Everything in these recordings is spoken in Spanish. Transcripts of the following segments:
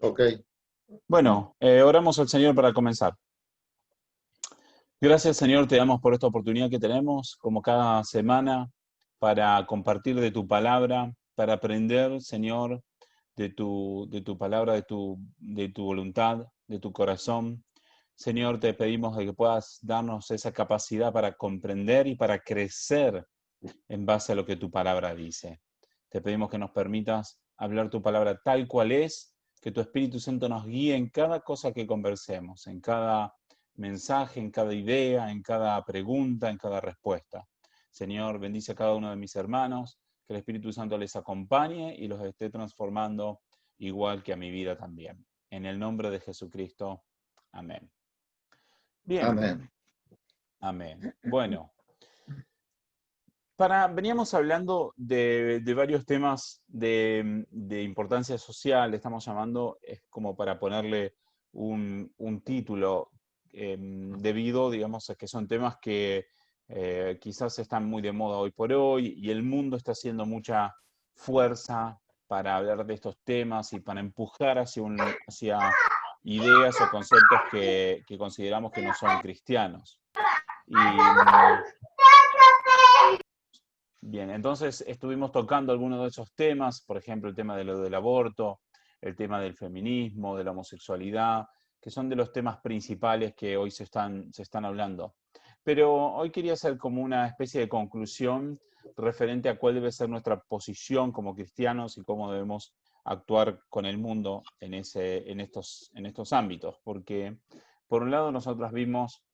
Ok, Bueno, oramos al Señor para comenzar. Gracias, Señor, te damos por esta oportunidad que tenemos, como cada semana, para compartir de tu palabra, para aprender, Señor, de tu palabra, de tu voluntad, de tu corazón. Señor, te pedimos de que puedas darnos esa capacidad para comprender y para crecer en base a lo que tu palabra dice. Te pedimos que nos permitas hablar tu palabra tal cual es, que tu Espíritu Santo nos guíe en cada cosa que conversemos, en cada mensaje, en cada idea, en cada pregunta, en cada respuesta. Señor, bendice a cada uno de mis hermanos, que el Espíritu Santo les acompañe y los esté transformando igual que a mi vida también. En el nombre de Jesucristo. Amén. Bien, amén. amén. Bueno, veníamos hablando de varios temas de importancia social, estamos llamando, es como para ponerle un título, debido, digamos, a que son temas que quizás están muy de moda hoy por hoy y el mundo está haciendo mucha fuerza para hablar de estos temas y para empujar hacia ideas o conceptos que consideramos que no son cristianos. Y Bien, entonces estuvimos tocando algunos de esos temas, por ejemplo, el tema de lo del aborto, el tema del feminismo, de la homosexualidad, que son de los temas principales que hoy se están hablando. Pero hoy quería hacer como una especie de conclusión referente a cuál debe ser nuestra posición como cristianos y cómo debemos actuar con el mundo en estos ámbitos. Porque, por un lado, nosotros vimos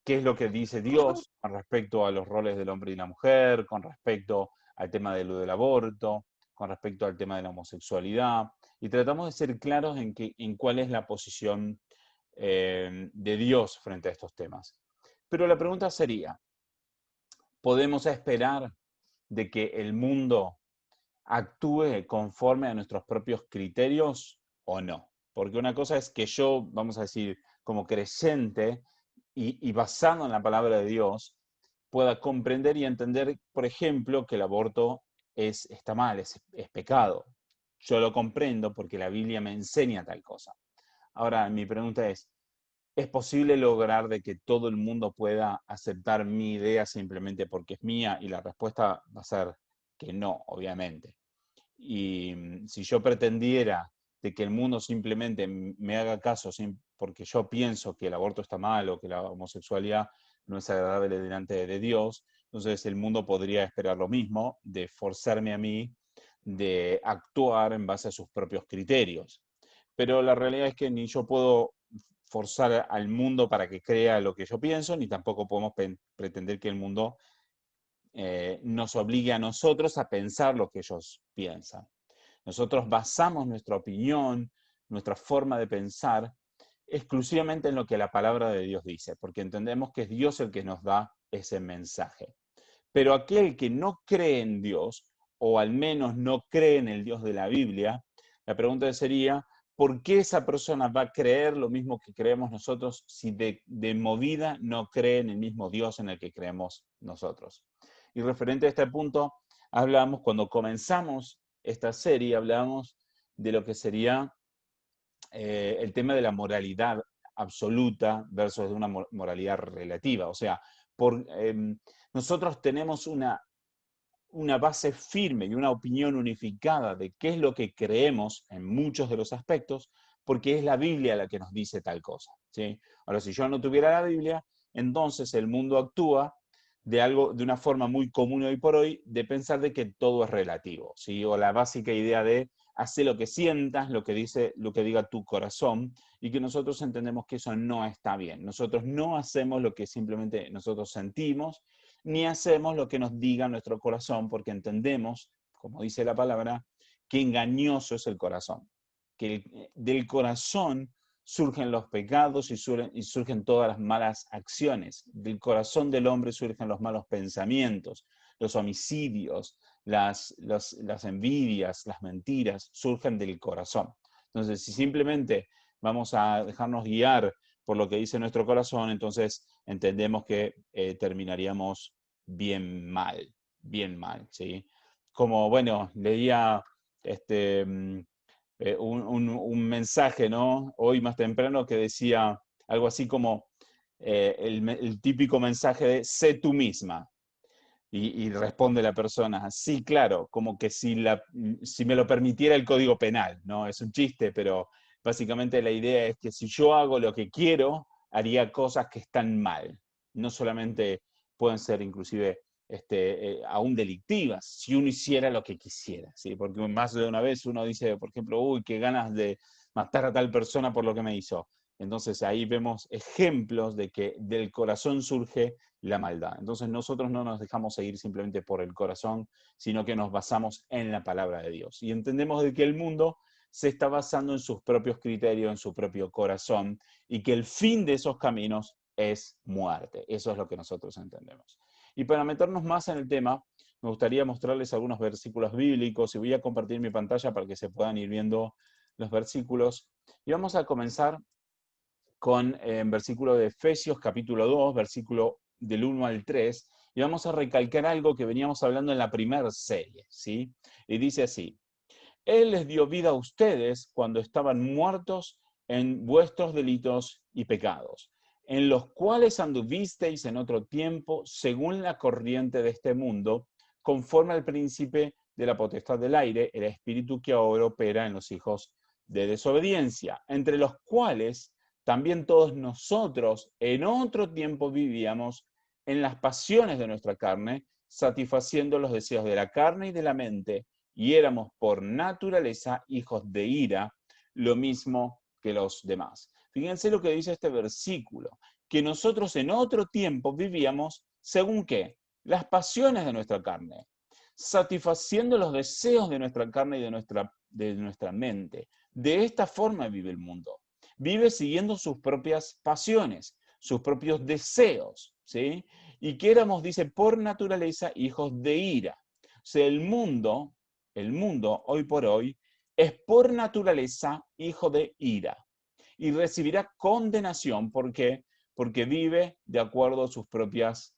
qué es lo que dice Dios con respecto a los roles del hombre y la mujer, con respecto al tema de lo del aborto, con respecto al tema de la homosexualidad, y tratamos de ser claros en cuál es la posición de Dios frente a estos temas. Pero la pregunta sería, ¿podemos esperar de que el mundo actúe conforme a nuestros propios criterios o no? Porque una cosa es que yo, vamos a decir, como creyente y basado en la palabra de Dios, pueda comprender y entender, por ejemplo, que el aborto está mal, es pecado. Yo lo comprendo porque la Biblia me enseña tal cosa. Ahora, mi pregunta ¿es posible lograr de que todo el mundo pueda aceptar mi idea simplemente porque es mía? Y la respuesta va a ser que no, obviamente. Y si yo pretendiera de que el mundo simplemente me haga caso porque yo pienso que el aborto está mal o que la homosexualidad no es agradable delante de Dios, entonces el mundo podría esperar lo mismo, de forzarme a mí de actuar en base a sus propios criterios. Pero la realidad es que ni yo puedo forzar al mundo para que crea lo que yo pienso, ni tampoco podemos pretender que el mundo nos obligue a nosotros a pensar lo que ellos piensan. Nosotros basamos nuestra opinión, nuestra forma de pensar, exclusivamente en lo que la palabra de Dios dice, porque entendemos que es Dios el que nos da ese mensaje. Pero aquel que no cree en Dios, o al menos no cree en el Dios de la Biblia, la pregunta sería, ¿por qué esa persona va a creer lo mismo que creemos nosotros si de movida no cree en el mismo Dios en el que creemos nosotros? Y referente a este punto, hablamos, cuando comenzamos esta serie, hablamos de lo que sería el tema de la moralidad absoluta versus de una moralidad relativa. O sea, nosotros tenemos una base firme y una opinión unificada de qué es lo que creemos en muchos de los aspectos, porque es la Biblia la que nos dice tal cosa, ¿sí? Ahora, si yo no tuviera la Biblia, entonces el mundo actúa de una forma muy común hoy por hoy, de pensar de que todo es relativo, ¿sí? O la básica idea de hacer lo que sientas, lo que diga tu corazón, y que nosotros entendemos que eso no está bien. Nosotros no hacemos lo que simplemente nosotros sentimos, ni hacemos lo que nos diga nuestro corazón, porque entendemos, como dice la palabra, que engañoso es el corazón, que del corazón surgen los pecados y surgen todas las malas acciones. Del corazón del hombre surgen los malos pensamientos, los homicidios, las envidias, las mentiras, surgen del corazón. Entonces, si simplemente vamos a dejarnos guiar por lo que dice nuestro corazón, entonces entendemos que terminaríamos bien mal, ¿sí? Como, bueno, leía este, un mensaje, ¿no? Hoy más temprano que decía algo así como el típico mensaje de sé tú misma. Y responde la persona, sí, claro, como que si me lo permitiera el Código Penal, ¿no? Es un chiste, pero básicamente la idea es que si yo hago lo que quiero, haría cosas que están mal. No solamente pueden ser inclusive aún delictivas, si uno hiciera lo que quisiera, ¿sí? Porque más de una vez uno dice, por ejemplo, uy, qué ganas de matar a tal persona por lo que me hizo. Entonces ahí vemos ejemplos de que del corazón surge la maldad. Entonces nosotros no nos dejamos seguir simplemente por el corazón, sino que nos basamos en la palabra de Dios. Y entendemos de que el mundo se está basando en sus propios criterios, en su propio corazón, y que el fin de esos caminos es muerte. Eso es lo que nosotros entendemos. Y para meternos más en el tema, me gustaría mostrarles algunos versículos bíblicos y voy a compartir mi pantalla para que se puedan ir viendo los versículos. Y vamos a comenzar con versículo de Efesios capítulo 2, versículo del 1 al 3, y vamos a recalcar algo que veníamos hablando en la primera serie, ¿sí? Y dice así: Él les dio vida a ustedes cuando estaban muertos en vuestros delitos y pecados, en los cuales anduvisteis en otro tiempo según la corriente de este mundo, conforme al príncipe de la potestad del aire, el espíritu que ahora opera en los hijos de desobediencia, entre los cuales también todos nosotros en otro tiempo vivíamos en las pasiones de nuestra carne, satisfaciendo los deseos de la carne y de la mente, y éramos por naturaleza hijos de ira, lo mismo que los demás. Fíjense lo que dice este versículo, que nosotros en otro tiempo vivíamos según qué, las pasiones de nuestra carne, satisfaciendo los deseos de nuestra carne y de nuestra mente. De esta forma vive el mundo. Vive siguiendo sus propias pasiones, sus propios deseos, ¿sí? Y que éramos, dice, por naturaleza hijos de ira. O sea, el mundo hoy por hoy es por naturaleza hijo de ira y recibirá condenación. ¿Por qué? Porque vive de acuerdo a sus propias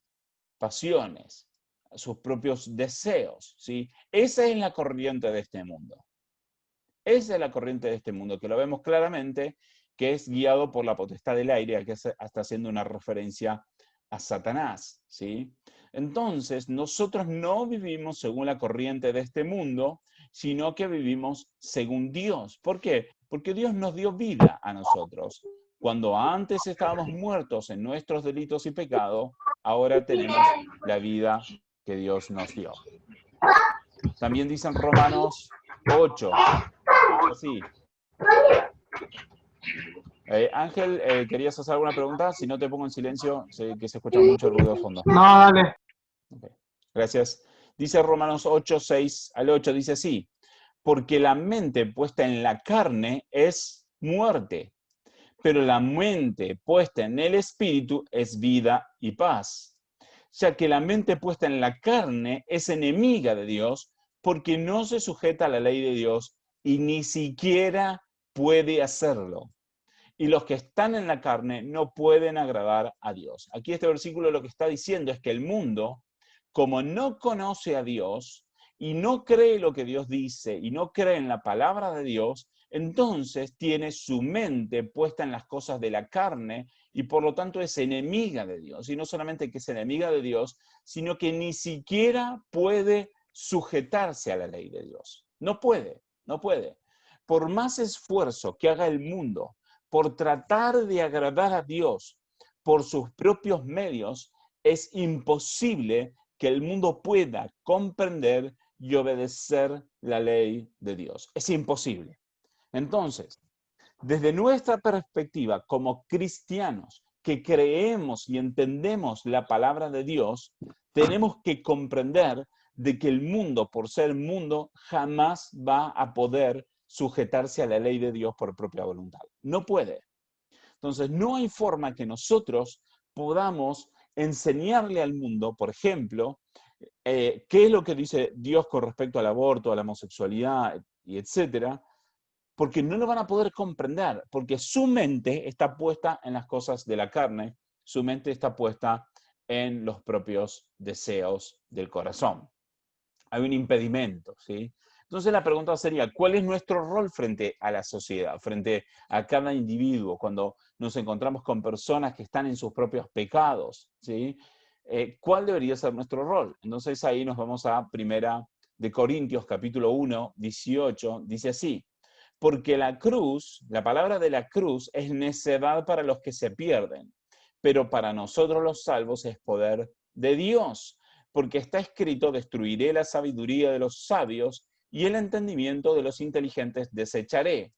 pasiones, a sus propios deseos, ¿sí? Esa es la corriente de este mundo. Esa es la corriente de este mundo, que lo vemos claramente, que es guiado por la potestad del aire, que está haciendo una referencia a Satanás, ¿sí? Entonces, nosotros no vivimos según la corriente de este mundo, sino que vivimos según Dios. ¿Por qué? Porque Dios nos dio vida a nosotros. Cuando antes estábamos muertos en nuestros delitos y pecados, ahora tenemos la vida que Dios nos dio. También dicen Romanos 8, dice así. Ángel, ¿querías hacer alguna pregunta? Si no te pongo en silencio, sé que se escucha mucho el ruido de fondo. No, dale. Okay. Gracias. Dice Romanos 8, 6 al 8, dice así: porque la mente puesta en la carne es muerte, pero la mente puesta en el espíritu es vida y paz. Ya que la mente puesta en la carne es enemiga de Dios, porque no se sujeta a la ley de Dios y ni siquiera puede hacerlo. Y los que están en la carne no pueden agradar a Dios. Aquí este versículo lo que está diciendo es que el mundo, como no conoce a Dios y no cree lo que Dios dice y no cree en la palabra de Dios, entonces tiene su mente puesta en las cosas de la carne y por lo tanto es enemiga de Dios. Y no solamente que es enemiga de Dios, sino que ni siquiera puede sujetarse a la ley de Dios. No puede, no puede. Por más esfuerzo que haga el mundo por tratar de agradar a Dios por sus propios medios, es imposible que el mundo pueda comprender y obedecer la ley de Dios. Es imposible. Entonces, desde nuestra perspectiva como cristianos que creemos y entendemos la palabra de Dios, tenemos que comprender de que el mundo, por ser mundo, jamás va a poder sujetarse a la ley de Dios por propia voluntad. No puede. Entonces, no hay forma que nosotros podamos enseñarle al mundo, por ejemplo, qué es lo que dice Dios con respecto al aborto, a la homosexualidad, y etcétera, porque no lo van a poder comprender, porque su mente está puesta en las cosas de la carne, su mente está puesta en los propios deseos del corazón. Hay un impedimento, ¿sí? Entonces la pregunta sería, ¿cuál es nuestro rol frente a la sociedad, frente a cada individuo, cuando nos encontramos con personas que están en sus propios pecados? ¿Sí? ¿Cuál debería ser nuestro rol? Entonces ahí nos vamos a Primera de Corintios, capítulo 1, 18, dice así: porque la cruz, la palabra de la cruz, es necedad para los que se pierden, pero para nosotros los salvos es poder de Dios, porque está escrito: destruiré la sabiduría de los sabios y el entendimiento de los inteligentes desecharé.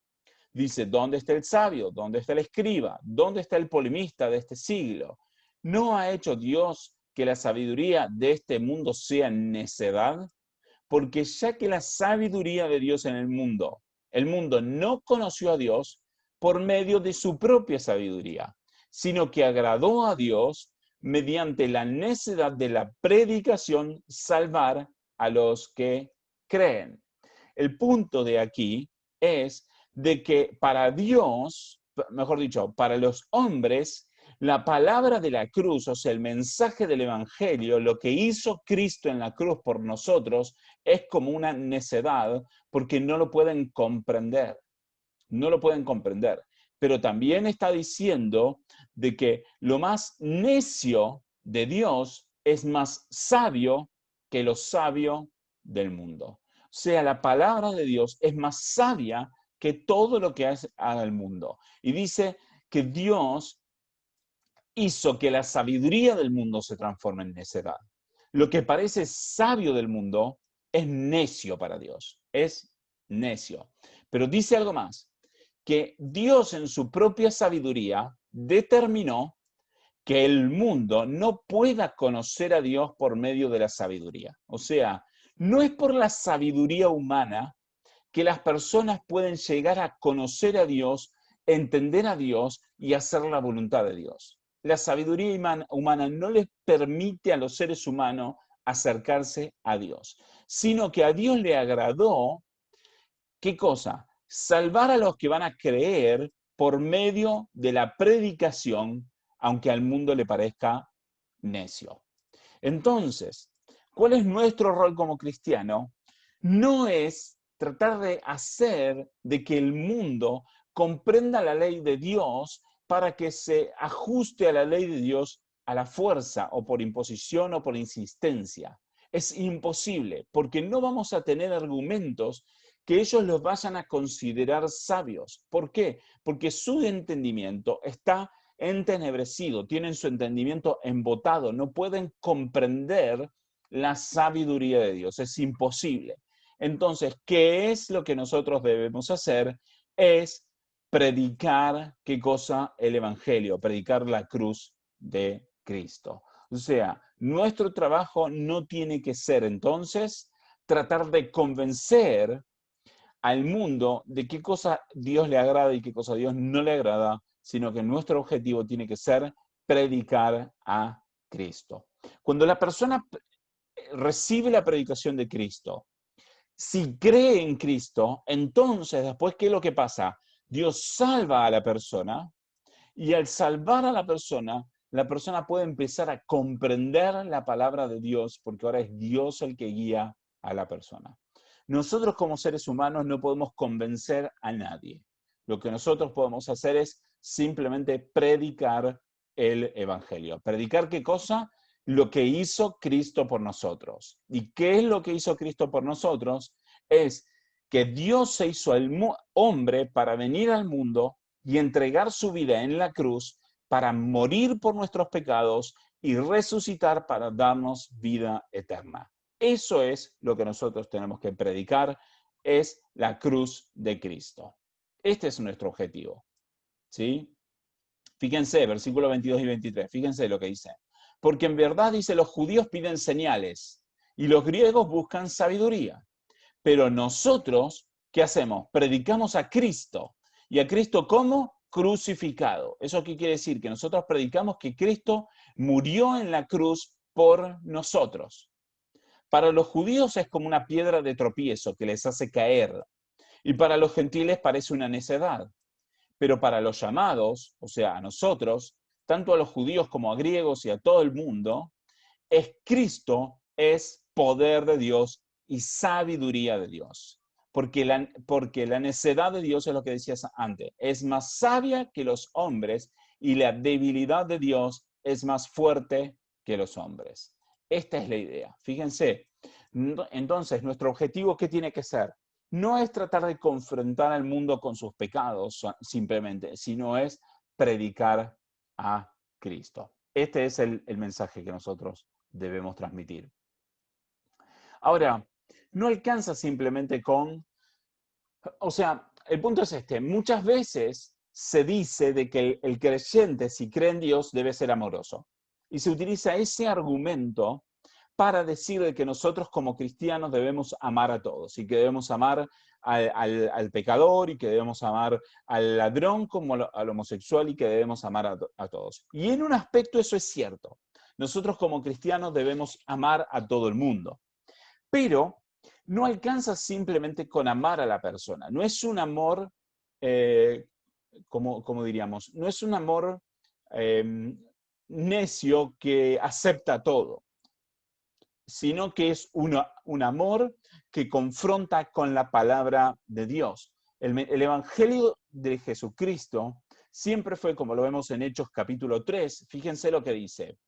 Dice, ¿dónde está el sabio? ¿Dónde está el escriba? ¿Dónde está el polemista de este siglo? ¿No ha hecho Dios que la sabiduría de este mundo sea necedad? Porque ya que la sabiduría de Dios en el mundo no conoció a Dios por medio de su propia sabiduría, sino que agradó a Dios mediante la necedad de la predicación salvar a los que creen. El punto de aquí es de que para Dios, mejor dicho, para los hombres, la palabra de la cruz, o sea, el mensaje del Evangelio, lo que hizo Cristo en la cruz por nosotros, es como una necedad porque no lo pueden comprender. No lo pueden comprender. Pero también está diciendo de que lo más necio de Dios es más sabio que lo sabio del mundo. O sea, la palabra de Dios es más sabia que todo lo que haga el mundo. Y dice que Dios hizo que la sabiduría del mundo se transforme en necedad. Lo que parece sabio del mundo es necio para Dios, es necio. Pero dice algo más, que Dios en su propia sabiduría determinó que el mundo no pueda conocer a Dios por medio de la sabiduría. O sea, no es por la sabiduría humana que las personas pueden llegar a conocer a Dios, entender a Dios y hacer la voluntad de Dios. La sabiduría humana no les permite a los seres humanos acercarse a Dios, sino que a Dios le agradó, ¿qué cosa? Salvar a los que van a creer por medio de la predicación, aunque al mundo le parezca necio. Entonces, ¿cuál es nuestro rol como cristiano? No es tratar de hacer de que el mundo comprenda la ley de Dios para que se ajuste a la ley de Dios a la fuerza o por imposición o por insistencia. Es imposible, porque no vamos a tener argumentos que ellos los vayan a considerar sabios. ¿Por qué? Porque su entendimiento está entenebrecido, tienen su entendimiento embotado, no pueden comprender la sabiduría de Dios, es imposible. Entonces, ¿qué es lo que nosotros debemos hacer? Es predicar, ¿qué cosa? El Evangelio, predicar la cruz de Cristo. O sea, nuestro trabajo no tiene que ser entonces tratar de convencer al mundo de qué cosa Dios le agrada y qué cosa a Dios no le agrada, sino que nuestro objetivo tiene que ser predicar a Cristo. Cuando la persona recibe la predicación de Cristo, si cree en Cristo, entonces después, ¿qué es lo que pasa? Dios salva a la persona y al salvar a la persona puede empezar a comprender la palabra de Dios porque ahora es Dios el que guía a la persona. Nosotros como seres humanos no podemos convencer a nadie. Lo que nosotros podemos hacer es simplemente predicar el Evangelio. ¿Predicar qué cosa? Lo que hizo Cristo por nosotros. ¿Y qué es lo que hizo Cristo por nosotros? Es que Dios se hizo el hombre para venir al mundo y entregar su vida en la cruz para morir por nuestros pecados y resucitar para darnos vida eterna. Eso es lo que nosotros tenemos que predicar, es la cruz de Cristo. Este es nuestro objetivo. ¿Sí? Fíjense, versículos 22 y 23, fíjense lo que dice. Porque en verdad, dice, los judíos piden señales y los griegos buscan sabiduría. Pero nosotros, ¿qué hacemos? Predicamos a Cristo. ¿Y a Cristo cómo? Crucificado. ¿Eso qué quiere decir? Que nosotros predicamos que Cristo murió en la cruz por nosotros. Para los judíos es como una piedra de tropiezo que les hace caer. Y para los gentiles parece una necedad. Pero para los llamados, o sea, a nosotros, tanto a los judíos como a griegos y a todo el mundo, es Cristo, es poder de Dios y sabiduría de Dios. porque la necedad de Dios es lo que decías antes, es más sabia que los hombres y la debilidad de Dios es más fuerte que los hombres. Esta es la idea. Fíjense, entonces nuestro objetivo, ¿qué tiene que ser? No es tratar de confrontar al mundo con sus pecados simplemente, sino es predicar a Cristo. Este es el mensaje que nosotros debemos transmitir. Ahora, no alcanza simplemente con... O sea, el punto es este. Muchas veces se dice de que el creyente, si cree en Dios, debe ser amoroso. Y se utiliza ese argumento para decir de que nosotros como cristianos debemos amar a todos y que debemos amar al pecador y que debemos amar al ladrón como al homosexual y que debemos amar a todos. Y en un aspecto eso es cierto. Nosotros como cristianos debemos amar a todo el mundo. Pero no alcanza simplemente con amar a la persona. No es un amor, como diríamos, no es un amor necio que acepta todo, sino que es un amor que confronta con la palabra de Dios. El Evangelio de Jesucristo siempre fue, como lo vemos en Hechos capítulo 3, fíjense lo que dice.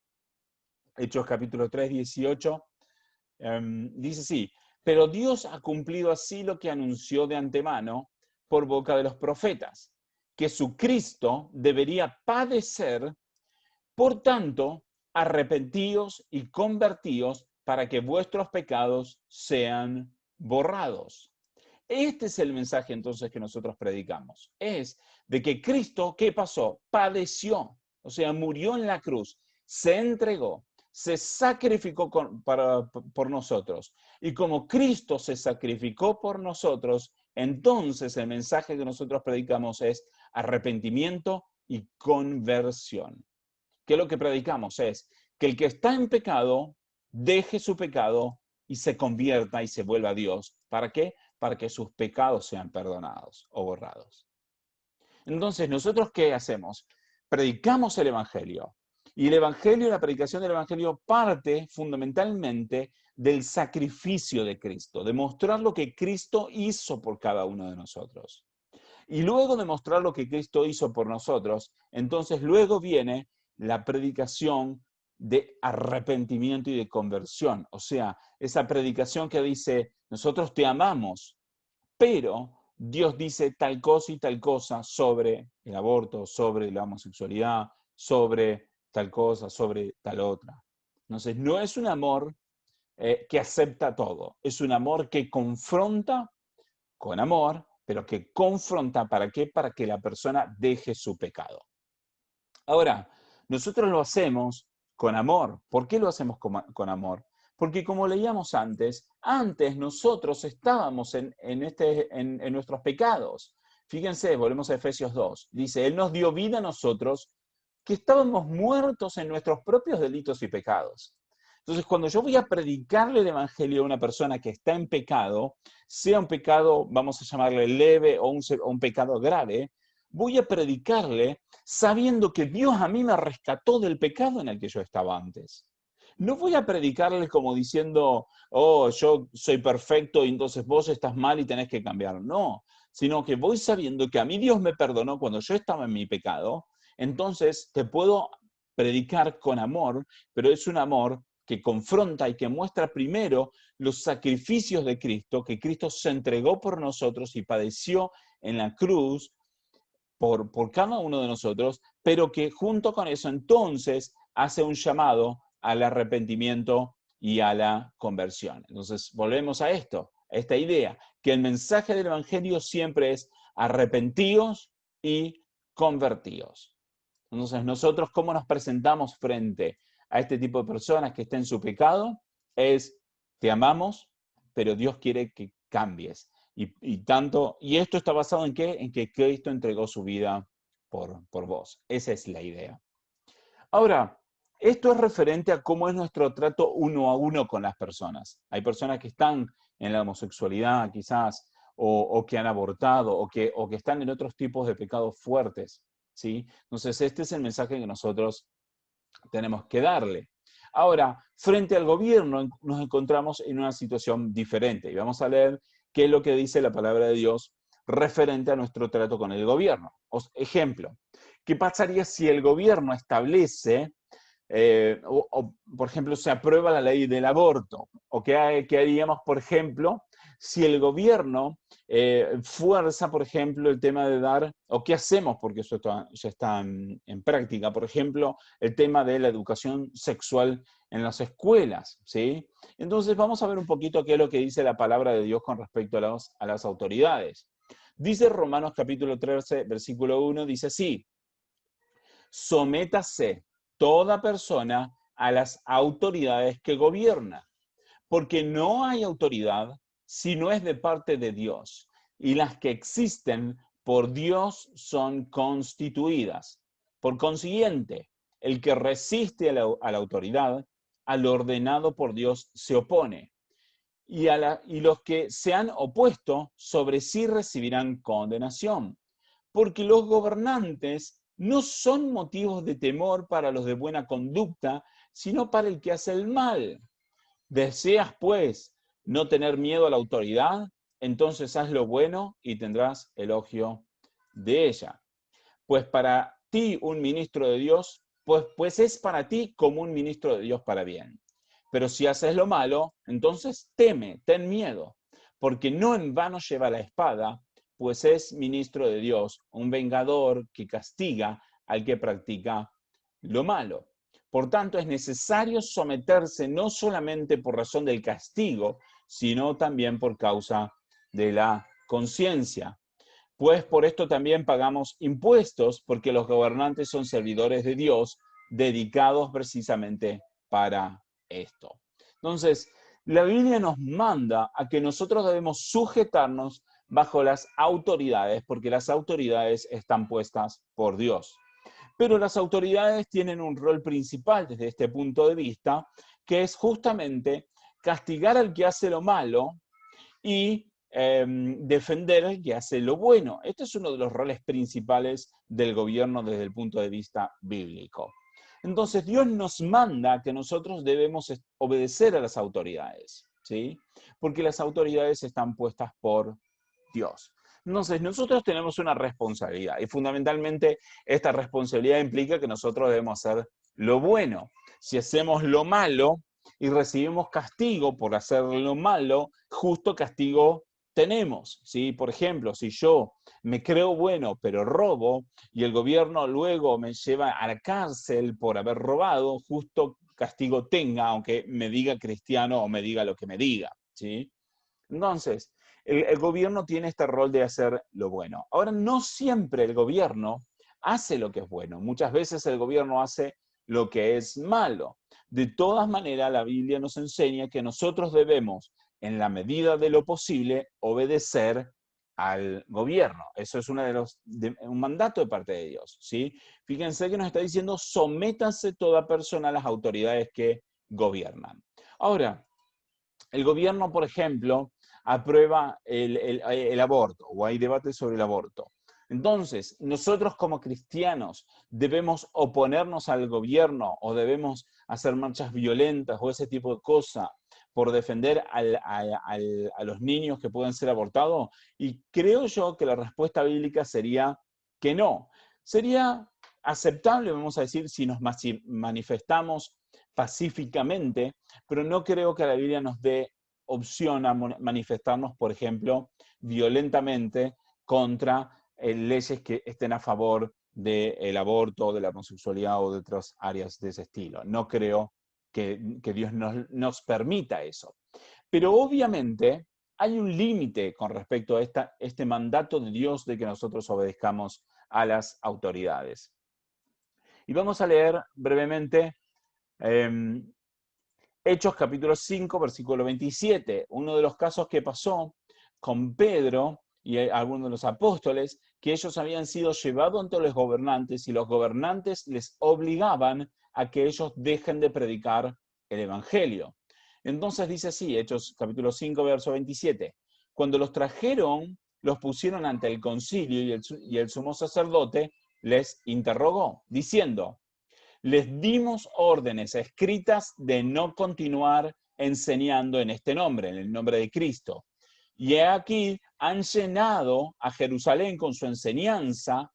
Hechos capítulo 3, 18, dice así: pero Dios ha cumplido así lo que anunció de antemano por boca de los profetas, que su Cristo debería padecer, por tanto, arrepentíos y convertíos para que vuestros pecados sean borrados. Este es el mensaje entonces que nosotros predicamos. Es de que Cristo, ¿qué pasó? Padeció, o sea, murió en la cruz, se entregó, se sacrificó por nosotros. Y como Cristo se sacrificó por nosotros, entonces el mensaje que nosotros predicamos es arrepentimiento y conversión. ¿Qué es lo que predicamos? Es que el que está en pecado deje su pecado y se convierta y se vuelva a Dios. ¿Para qué? Para que sus pecados sean perdonados o borrados. Entonces, ¿nosotros qué hacemos? Predicamos el Evangelio. Y el Evangelio, la predicación del Evangelio parte fundamentalmente del sacrificio de Cristo, de mostrar lo que Cristo hizo por cada uno de nosotros. Y luego de mostrar lo que Cristo hizo por nosotros, entonces luego viene la predicación de arrepentimiento y de conversión. O sea, esa predicación que dice, nosotros te amamos, pero Dios dice tal cosa y tal cosa sobre el aborto, sobre la homosexualidad, sobre tal cosa, sobre tal otra. Entonces, no es un amor que acepta todo, es un amor que confronta con amor, pero que confronta, ¿para qué? Para que la persona deje su pecado. Ahora, nosotros lo hacemos con amor. ¿Por qué lo hacemos con amor? Porque como leíamos antes nosotros estábamos en nuestros pecados. Fíjense, volvemos a Efesios 2. Dice, Él nos dio vida a nosotros que estábamos muertos en nuestros propios delitos y pecados. Entonces, cuando yo voy a predicarle el Evangelio a una persona que está en pecado, sea un pecado, vamos a llamarle leve o un pecado grave, voy a predicarle sabiendo que Dios a mí me rescató del pecado en el que yo estaba antes. No voy a predicarle como diciendo, oh, yo soy perfecto y entonces vos estás mal y tenés que cambiar. No, sino que voy sabiendo que a mí Dios me perdonó cuando yo estaba en mi pecado, entonces te puedo predicar con amor, pero es un amor que confronta y que muestra primero los sacrificios de Cristo, que Cristo se entregó por nosotros y padeció en la cruz por cada uno de nosotros, pero que junto con eso entonces hace un llamado al arrepentimiento y a la conversión. Entonces volvemos a esto, a esta idea, que el mensaje del Evangelio siempre es arrepentíos y convertíos. Entonces nosotros, ¿cómo nos presentamos frente a este tipo de personas que estén en su pecado? Es, te amamos, pero Dios quiere que cambies. Y esto está basado en ¿qué? En que Cristo entregó su vida por vos. Esa es la idea. Ahora, esto es referente a cómo es nuestro trato uno a uno con las personas. Hay personas que están en la homosexualidad quizás, o que han abortado, o que están en otros tipos de pecados fuertes, ¿sí? Entonces, este es el mensaje que nosotros tenemos que darle. Ahora, frente al gobierno nos encontramos en una situación diferente. Y vamos a leer qué es lo que dice la palabra de Dios referente a nuestro trato con el gobierno. Ejemplo, ¿qué pasaría si el gobierno establece, por ejemplo, se aprueba la ley del aborto? ¿O qué haríamos, por ejemplo, si el gobierno fuerza, por ejemplo, el tema de dar, o qué hacemos, porque eso ya está en práctica, por ejemplo, el tema de la educación sexual en las escuelas, ¿sí? Entonces vamos a ver un poquito qué es lo que dice la palabra de Dios con respecto a las autoridades. Dice Romanos capítulo 13, versículo 1, dice así: sométase toda persona a las autoridades que gobierna, porque no hay autoridad si no es de parte de Dios, y las que existen por Dios son constituidas. Por consiguiente, el que resiste a la autoridad, al ordenado por Dios, se opone, y los que se han opuesto sobre sí recibirán condenación, porque los gobernantes no son motivos de temor para los de buena conducta, sino para el que hace el mal. ¿Deseas, pues, no tener miedo a la autoridad? Entonces haz lo bueno y tendrás elogio de ella. Pues para ti un ministro de Dios, pues es para ti como un ministro de Dios para bien. Pero si haces lo malo, entonces teme, ten miedo, porque no en vano lleva la espada, pues es ministro de Dios, un vengador que castiga al que practica lo malo. Por tanto, es necesario someterse no solamente por razón del castigo, sino también por causa de la conciencia. Pues por esto también pagamos impuestos, porque los gobernantes son servidores de Dios, dedicados precisamente para esto. Entonces, la Biblia nos manda a que nosotros debemos sujetarnos bajo las autoridades, porque las autoridades están puestas por Dios. Pero las autoridades tienen un rol principal desde este punto de vista, que es justamente castigar al que hace lo malo y defender al que hace lo bueno. Este es uno de los roles principales del gobierno desde el punto de vista bíblico. Entonces Dios nos manda que nosotros debemos obedecer a las autoridades, ¿sí? Porque las autoridades están puestas por Dios. Entonces nosotros tenemos una responsabilidad y fundamentalmente esta responsabilidad implica que nosotros debemos hacer lo bueno. Si hacemos lo malo y recibimos castigo por hacer lo malo, justo castigo tenemos, ¿sí? Por ejemplo, si yo me creo bueno pero robo y el gobierno luego me lleva a la cárcel por haber robado, justo castigo tenga, aunque me diga cristiano o me diga lo que me diga, ¿sí? Entonces, el gobierno tiene este rol de hacer lo bueno. Ahora, no siempre el gobierno hace lo que es bueno. Muchas veces el gobierno hace lo que es malo. De todas maneras, la Biblia nos enseña que nosotros debemos, en la medida de lo posible, obedecer al gobierno. Eso es un mandato de parte de Dios, ¿sí? Fíjense que nos está diciendo: sométase toda persona a las autoridades que gobiernan. Ahora, el gobierno, por ejemplo, aprueba el aborto, o hay debate sobre el aborto. Entonces, nosotros como cristianos debemos oponernos al gobierno o debemos hacer marchas violentas o ese tipo de cosas por defender a los niños que pueden ser abortados. Y creo yo que la respuesta bíblica sería que no. Sería aceptable, vamos a decir, si nos manifestamos pacíficamente, pero no creo que la Biblia nos dé opción a manifestarnos, por ejemplo, violentamente contra leyes que estén a favor del aborto, de la homosexualidad o de otras áreas de ese estilo. No creo que Dios nos permita eso. Pero obviamente hay un límite con respecto a este mandato de Dios de que nosotros obedezcamos a las autoridades. Y vamos a leer brevemente Hechos capítulo 5, versículo 27, uno de los casos que pasó con Pedro y algunos de los apóstoles, que ellos habían sido llevados ante los gobernantes y los gobernantes les obligaban a que ellos dejen de predicar el evangelio. Entonces dice así, Hechos capítulo 5, verso 27, cuando los trajeron, los pusieron ante el concilio y el sumo sacerdote les interrogó, diciendo: les dimos órdenes escritas de no continuar enseñando en este nombre, en el nombre de Cristo. Y he aquí, han llenado a Jerusalén con su enseñanza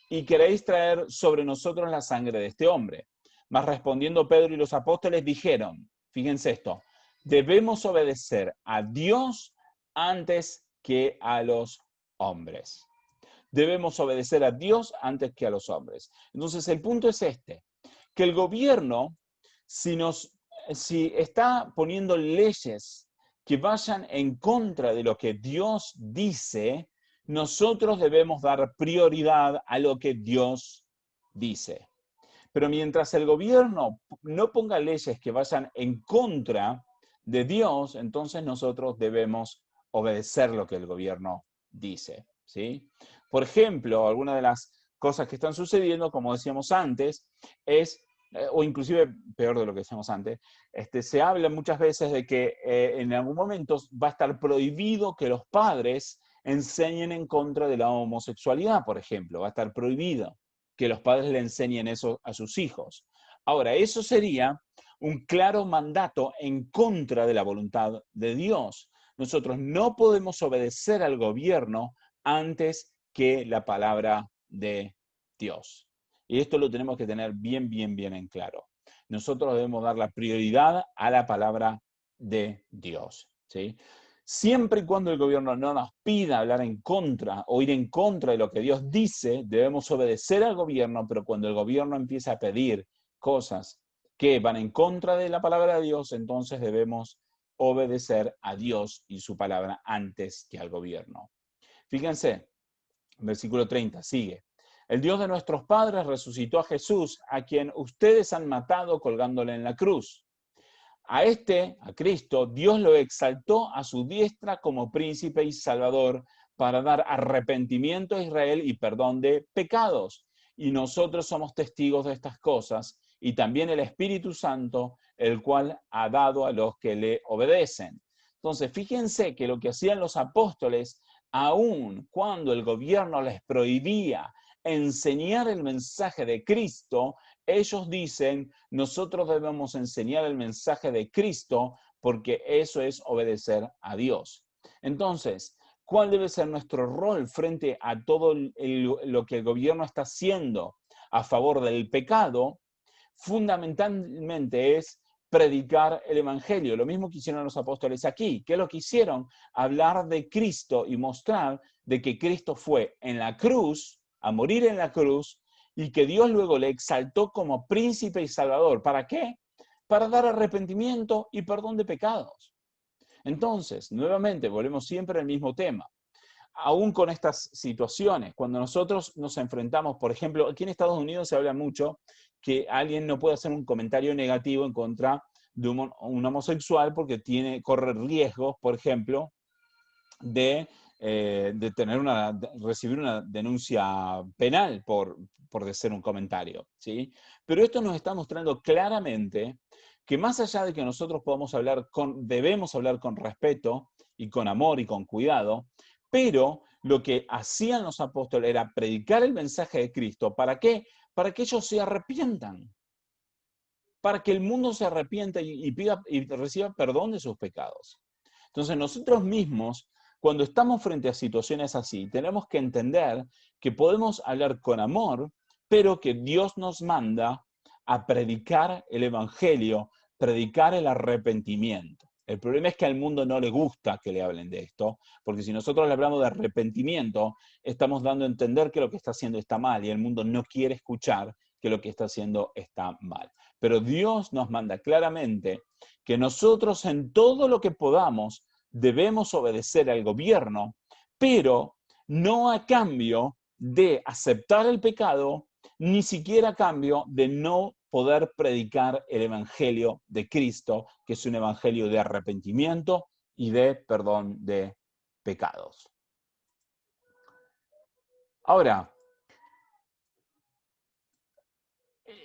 y queréis traer sobre nosotros la sangre de este hombre. Mas respondiendo Pedro y los apóstoles dijeron, fíjense esto, debemos obedecer a Dios antes que a los hombres. Debemos obedecer a Dios antes que a los hombres. Entonces el punto es este, que el gobierno, si está poniendo leyes que vayan en contra de lo que Dios dice, nosotros debemos dar prioridad a lo que Dios dice. Pero mientras el gobierno no ponga leyes que vayan en contra de Dios, entonces nosotros debemos obedecer lo que el gobierno dice, ¿sí? Por ejemplo, algunas de las cosas que están sucediendo, como decíamos antes, es, o inclusive peor de lo que decíamos antes, se habla muchas veces de que en algún momento va a estar prohibido que los padres enseñen en contra de la homosexualidad, por ejemplo, va a estar prohibido que los padres le enseñen eso a sus hijos. Ahora, eso sería un claro mandato en contra de la voluntad de Dios. Nosotros no podemos obedecer al gobierno antes que la palabra de Dios. Y esto lo tenemos que tener bien en claro. Nosotros debemos dar la prioridad a la palabra de Dios, ¿sí? Siempre y cuando el gobierno no nos pida hablar en contra o ir en contra de lo que Dios dice, debemos obedecer al gobierno, pero cuando el gobierno empieza a pedir cosas que van en contra de la palabra de Dios, entonces debemos obedecer a Dios y su palabra antes que al gobierno. Fíjense, versículo 30, sigue. El Dios de nuestros padres resucitó a Jesús, a quien ustedes han matado colgándole en la cruz. A Cristo, Dios lo exaltó a su diestra como príncipe y salvador para dar arrepentimiento a Israel y perdón de pecados. Y nosotros somos testigos de estas cosas, y también el Espíritu Santo, el cual ha dado a los que le obedecen. Entonces, fíjense que lo que hacían los apóstoles, aun cuando el gobierno les prohibía enseñar el mensaje de Cristo, ellos dicen, nosotros debemos enseñar el mensaje de Cristo porque eso es obedecer a Dios. Entonces, ¿cuál debe ser nuestro rol frente a todo lo que el gobierno está haciendo a favor del pecado? Fundamentalmente es predicar el evangelio. Lo mismo que hicieron los apóstoles aquí. ¿Qué es lo que hicieron? Hablar de Cristo y mostrar de que Cristo fue en la cruz, a morir en la cruz, y que Dios luego le exaltó como príncipe y salvador. ¿Para qué? Para dar arrepentimiento y perdón de pecados. Entonces, nuevamente, volvemos siempre al mismo tema. Aún con estas situaciones, cuando nosotros nos enfrentamos, por ejemplo, aquí en Estados Unidos se habla mucho que alguien no puede hacer un comentario negativo en contra de un homosexual porque corre riesgos, por ejemplo, de recibir una denuncia penal por hacer un comentario, ¿sí? Pero esto nos está mostrando claramente que más allá de que nosotros debemos hablar con respeto y con amor y con cuidado, pero lo que hacían los apóstoles era predicar el mensaje de Cristo. ¿Para qué? Para que ellos se arrepientan. Para que el mundo se arrepienta y reciba perdón de sus pecados. Entonces nosotros mismos, cuando estamos frente a situaciones así, tenemos que entender que podemos hablar con amor, pero que Dios nos manda a predicar el evangelio, predicar el arrepentimiento. El problema es que al mundo no le gusta que le hablen de esto, porque si nosotros le hablamos de arrepentimiento, estamos dando a entender que lo que está haciendo está mal y el mundo no quiere escuchar que lo que está haciendo está mal. Pero Dios nos manda claramente que nosotros en todo lo que podamos debemos obedecer al gobierno, pero no a cambio de aceptar el pecado, ni siquiera a cambio de no poder predicar el evangelio de Cristo, que es un evangelio de arrepentimiento y de perdón de pecados. Ahora,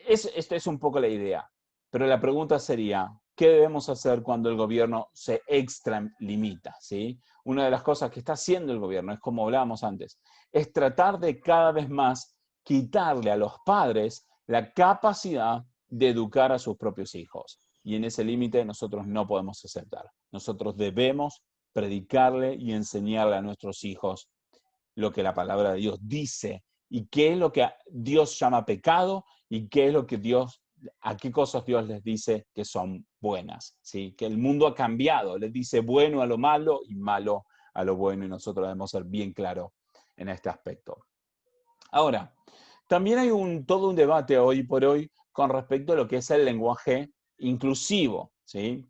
esta es un poco la idea, pero la pregunta sería, ¿qué debemos hacer cuando el gobierno se extralimita? ¿Sí? Una de las cosas que está haciendo el gobierno, es como hablábamos antes, es tratar de cada vez más quitarle a los padres la capacidad de educar a sus propios hijos. Y en ese límite nosotros no podemos aceptar. Nosotros debemos predicarle y enseñarle a nuestros hijos lo que la palabra de Dios dice y qué es lo que Dios llama pecado y qué es lo que a qué cosas Dios les dice que son buenas, ¿sí? Que el mundo ha cambiado, les dice bueno a lo malo y malo a lo bueno, y nosotros debemos ser bien claros en este aspecto. Ahora, también hay todo un debate hoy por hoy con respecto a lo que es el lenguaje inclusivo, ¿sí?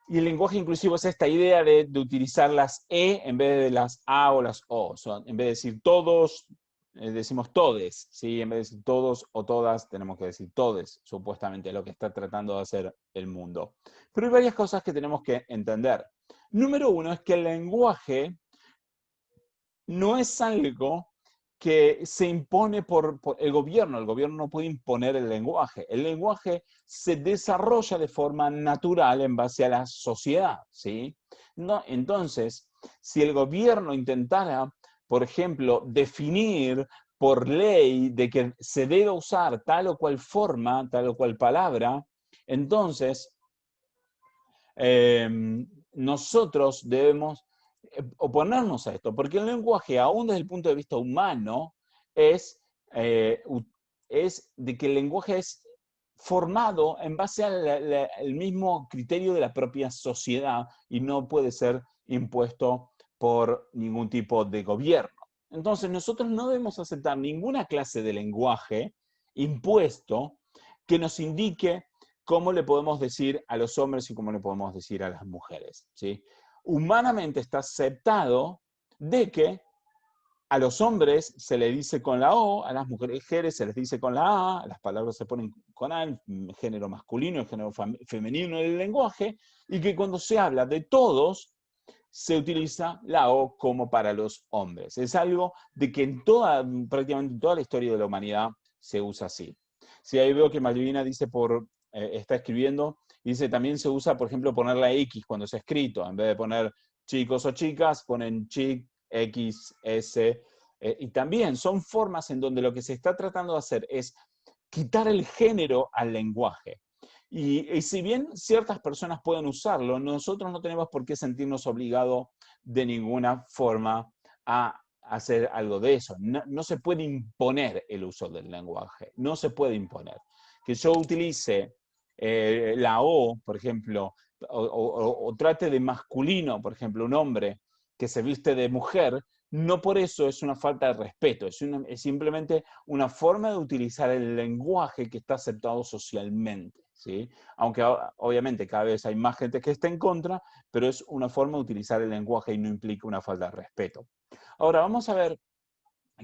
Y el lenguaje inclusivo es esta idea de utilizar las E en vez de las A o las O. En vez de decir todos, decimos todes, ¿sí? En vez de decir todos o todas, tenemos que decir todes, supuestamente, lo que está tratando de hacer el mundo. Pero hay varias cosas que tenemos que entender. Número uno es que el lenguaje no es algo que se impone por el gobierno. El gobierno no puede imponer el lenguaje. El lenguaje se desarrolla de forma natural en base a la sociedad, ¿sí? No, entonces, si el gobierno intentara, por ejemplo, definir por ley de que se debe usar tal o cual forma, tal o cual palabra, entonces nosotros debemos oponernos a esto, porque el lenguaje, aún desde el punto de vista humano, es de que el lenguaje es formado en base al mismo criterio de la propia sociedad y no puede ser impuesto por ningún tipo de gobierno. Entonces, nosotros no debemos aceptar ninguna clase de lenguaje impuesto que nos indique cómo le podemos decir a los hombres y cómo le podemos decir a las mujeres, ¿sí? Humanamente está aceptado de que a los hombres se le dice con la O, a las mujeres se les dice con la A, las palabras se ponen con A, el género masculino, el género femenino del lenguaje, y que cuando se habla de todos, se utiliza la O como para los hombres. Es algo de que prácticamente en toda la historia de la humanidad se usa así. Si ahí veo que Malvina dice está escribiendo, dice también se usa, por ejemplo, poner la X cuando se ha escrito, en vez de poner chicos o chicas, ponen chic, X, S, y también son formas en donde lo que se está tratando de hacer es quitar el género al lenguaje. Y si bien ciertas personas pueden usarlo, nosotros no tenemos por qué sentirnos obligados de ninguna forma a hacer algo de eso. No se puede imponer el uso del lenguaje, no se puede imponer. Que yo utilice la O, por ejemplo, o trate de masculino, por ejemplo, un hombre que se viste de mujer, no por eso es una falta de respeto, es simplemente una forma de utilizar el lenguaje que está aceptado socialmente, ¿sí? Aunque obviamente cada vez hay más gente que está en contra, pero es una forma de utilizar el lenguaje y no implica una falta de respeto. Ahora vamos a ver,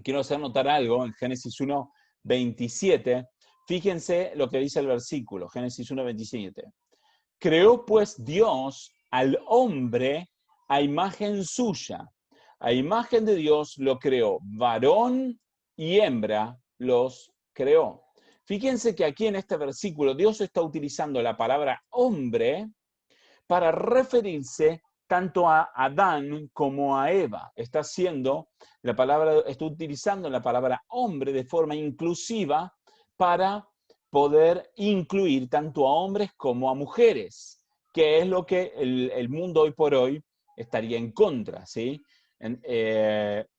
quiero hacer notar algo en Génesis 1:27. Fíjense lo que dice el versículo, Génesis 1:27. Creó pues Dios al hombre a imagen suya. A imagen de Dios lo creó, varón y hembra los creó. Fíjense que aquí en este versículo Dios está utilizando la palabra hombre para referirse tanto a Adán como a Eva. Está utilizando la palabra hombre de forma inclusiva para poder incluir tanto a hombres como a mujeres, que es lo que el mundo hoy por hoy estaría en contra, ¿sí?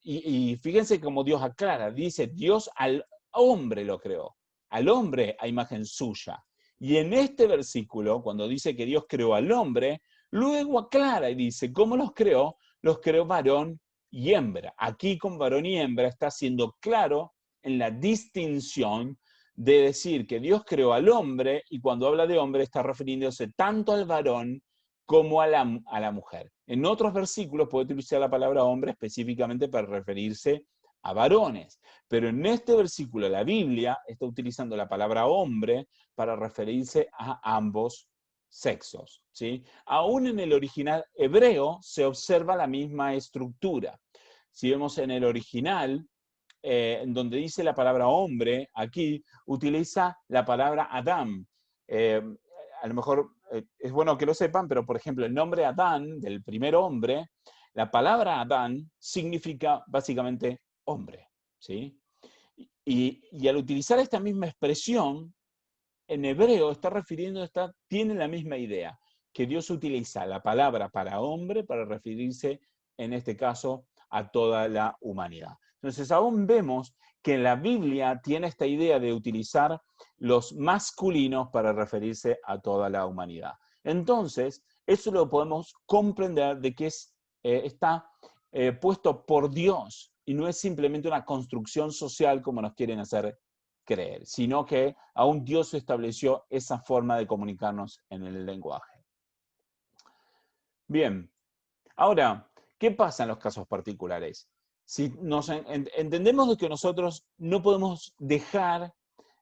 Y fíjense cómo Dios aclara, dice, Dios al hombre lo creó, al hombre a imagen suya. Y en este versículo, cuando dice que Dios creó al hombre, luego aclara y dice, ¿cómo los creó? Los creó varón y hembra. Aquí con varón y hembra está siendo claro en la distinción de decir que Dios creó al hombre y cuando habla de hombre está refiriéndose tanto al varón como a la mujer. En otros versículos puede utilizar la palabra hombre específicamente para referirse a varones, pero en este versículo la Biblia está utilizando la palabra hombre para referirse a ambos sexos, ¿sí? Aún en el original hebreo se observa la misma estructura. Si vemos en el original, en donde dice la palabra hombre, aquí utiliza la palabra Adam. A lo mejor es bueno que lo sepan, pero por ejemplo el nombre Adán, del primer hombre, la palabra Adán significa básicamente hombre, ¿sí? Y al utilizar esta misma expresión, en hebreo está tiene la misma idea. que Dios utiliza la palabra para hombre para referirse, en este caso, a toda la humanidad. Entonces, aún vemos que la Biblia tiene esta idea de utilizar los masculinos para referirse a toda la humanidad. Entonces, eso lo podemos comprender de que está puesto por Dios y no es simplemente una construcción social como nos quieren hacer creer, sino que aún Dios estableció esa forma de comunicarnos en el lenguaje. Bien, ahora, ¿qué pasa en los casos particulares? Si entendemos de que nosotros no podemos dejar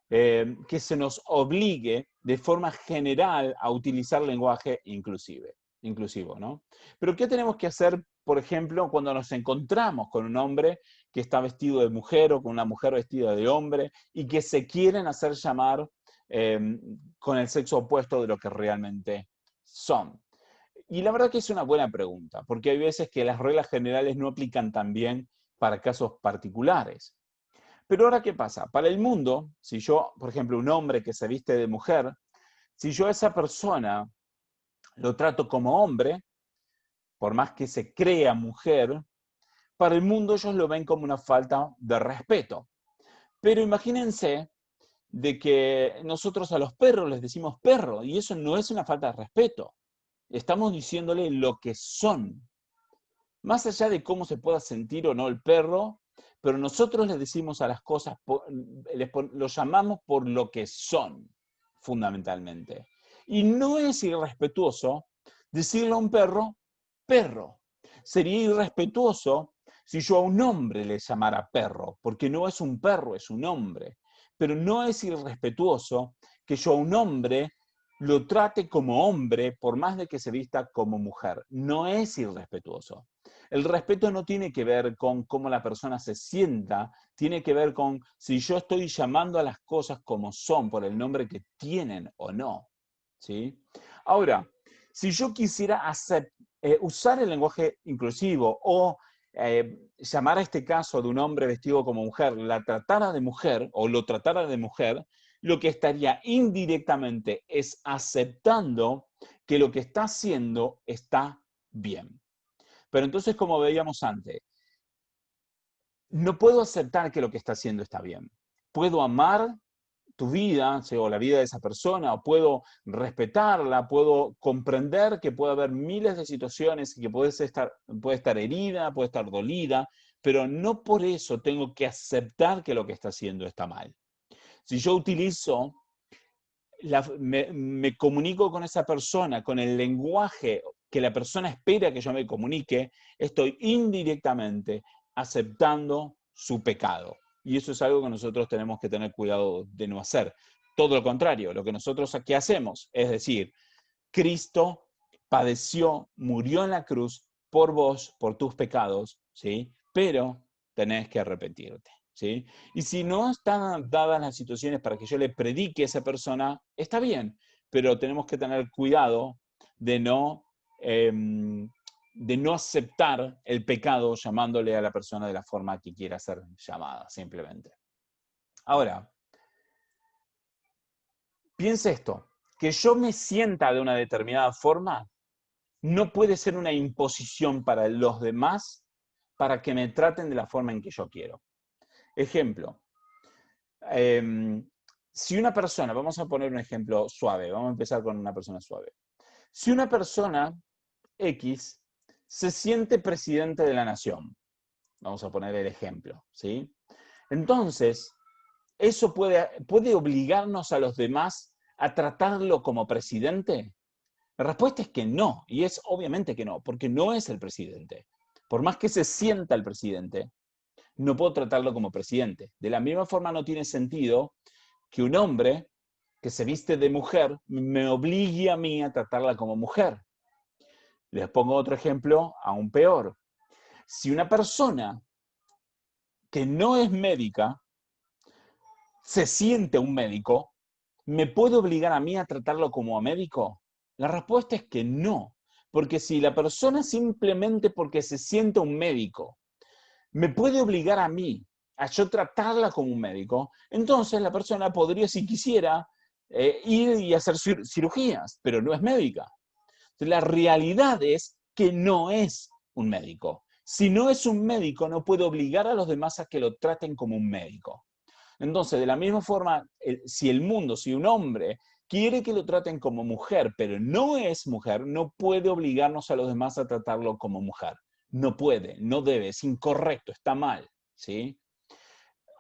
que se nos obligue de forma general a utilizar lenguaje inclusivo, ¿no? Pero ¿qué tenemos que hacer, por ejemplo, cuando nos encontramos con un hombre que está vestido de mujer o con una mujer vestida de hombre y que se quieren hacer llamar con el sexo opuesto de lo que realmente son? Y la verdad que es una buena pregunta, porque hay veces que las reglas generales no aplican tan bien para casos particulares. Pero ahora, ¿qué pasa? Para el mundo, si yo, por ejemplo, un hombre que se viste de mujer, si yo a esa persona lo trato como hombre, por más que se crea mujer, para el mundo ellos lo ven como una falta de respeto. Pero imagínense de que nosotros a los perros les decimos perro, y eso no es una falta de respeto. Estamos diciéndole lo que son. Más allá de cómo se pueda sentir o no el perro, pero nosotros les decimos a las cosas, los llamamos por lo que son, fundamentalmente. Y no es irrespetuoso decirle a un perro, perro. Sería irrespetuoso si yo a un hombre le llamara perro, porque no es un perro, es un hombre. Pero no es irrespetuoso que yo a un hombre lo trate como hombre, por más de que se vista como mujer. No es irrespetuoso. El respeto no tiene que ver con cómo la persona se sienta, tiene que ver con si yo estoy llamando a las cosas como son, por el nombre que tienen o no. ¿Sí? Ahora, si yo quisiera usar el lenguaje inclusivo o llamar a este caso de un hombre vestido como mujer, la tratara de mujer o lo tratara de mujer, lo que estaría indirectamente es aceptando que lo que está haciendo está bien. Pero entonces, como veíamos antes, no puedo aceptar que lo que está haciendo está bien. Puedo amar tu vida, o la vida de esa persona, o puedo respetarla, puedo comprender que puede haber miles de situaciones, que puede estar herida, puede estar dolida, pero no por eso tengo que aceptar que lo que está haciendo está mal. Si yo utilizo, me comunico con esa persona, con el lenguaje que la persona espera que yo me comunique, estoy indirectamente aceptando su pecado. Y eso es algo que nosotros tenemos que tener cuidado de no hacer. Todo lo contrario, lo que nosotros aquí hacemos, es decir, Cristo padeció, murió en la cruz por vos, por tus pecados, ¿sí? Pero tenés que arrepentirte. ¿Sí? Y si no están dadas las situaciones para que yo le predique a esa persona, está bien, pero tenemos que tener cuidado de no aceptar el pecado llamándole a la persona de la forma que quiera ser llamada, simplemente. Ahora, piense esto, que yo me sienta de una determinada forma no puede ser una imposición para los demás para que me traten de la forma en que yo quiero. Ejemplo, si una persona, vamos a poner un ejemplo suave, vamos a empezar con una persona suave. Si una persona X se siente presidente de la nación, vamos a poner el ejemplo, ¿sí? Entonces, ¿eso puede obligarnos a los demás a tratarlo como presidente? La respuesta es que no, y es obviamente que no, porque no es el presidente. Por más que se sienta el presidente, no puedo tratarlo como presidente. De la misma forma no tiene sentido que un hombre que se viste de mujer me obligue a mí a tratarla como mujer. Les pongo otro ejemplo aún peor. Si una persona que no es médica se siente un médico, ¿me puede obligar a mí a tratarlo como a médico? La respuesta es que no, porque si la persona simplemente porque se siente un médico me puede obligar a mí a yo tratarla como un médico, entonces la persona podría, si quisiera, ir y hacer cirugías, pero no es médica. La realidad es que no es un médico. Si no es un médico, no puede obligar a los demás a que lo traten como un médico. Entonces, de la misma forma, si el mundo, si un hombre quiere que lo traten como mujer, pero no es mujer, no puede obligarnos a los demás a tratarlo como mujer. No puede, no debe, es incorrecto, está mal, ¿sí?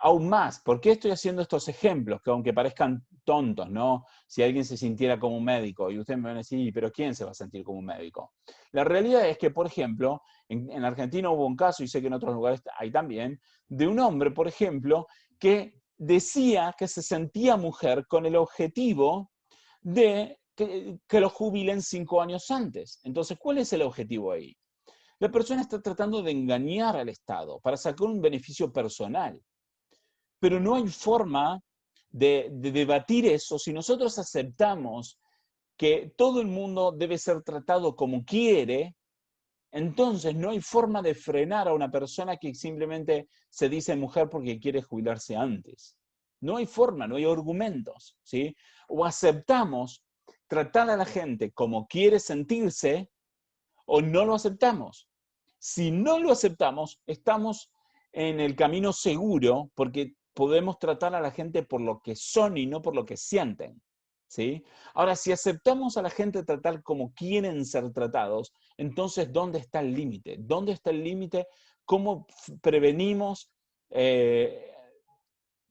Aún más, ¿por qué estoy haciendo estos ejemplos que aunque parezcan tontos, ¿no? Si alguien se sintiera como un médico y ustedes me van a decir, pero ¿quién se va a sentir como un médico? La realidad es que, por ejemplo, en Argentina hubo un caso, y sé que en otros lugares hay también, de un hombre, por ejemplo, que decía que se sentía mujer con el objetivo de que lo jubilen 5 años antes. Entonces, ¿cuál es el objetivo ahí? La persona está tratando de engañar al Estado para sacar un beneficio personal. Pero no hay forma de debatir eso si nosotros aceptamos que todo el mundo debe ser tratado como quiere. Entonces no hay forma de frenar a una persona que simplemente se dice mujer porque quiere jubilarse antes. No hay forma, no hay argumentos, ¿sí? O aceptamos tratar a la gente como quiere sentirse o no lo aceptamos. Si no lo aceptamos, estamos en el camino seguro porque podemos tratar a la gente por lo que son y no por lo que sienten. ¿Sí? Ahora, si aceptamos a la gente tratar como quieren ser tratados, entonces, ¿dónde está el límite? ¿Dónde está el límite? ¿Cómo prevenimos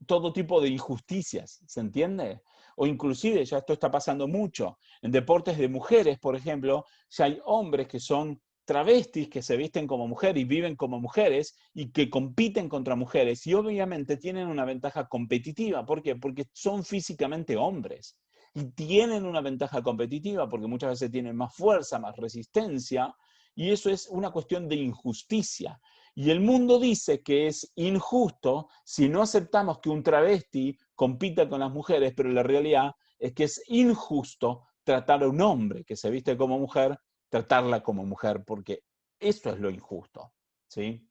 todo tipo de injusticias? ¿Se entiende? O inclusive, ya esto está pasando mucho, en deportes de mujeres, por ejemplo, ya hay hombres que son travestis, que se visten como mujer y viven como mujeres y que compiten contra mujeres y obviamente tienen una ventaja competitiva. ¿Por qué? Porque son físicamente hombres y tienen una ventaja competitiva porque muchas veces tienen más fuerza, más resistencia y eso es una cuestión de injusticia. Y el mundo dice que es injusto si no aceptamos que un travesti compita con las mujeres, pero la realidad es que es injusto tratar a un hombre que se viste como mujer, tratarla como mujer, porque eso es lo injusto, ¿sí?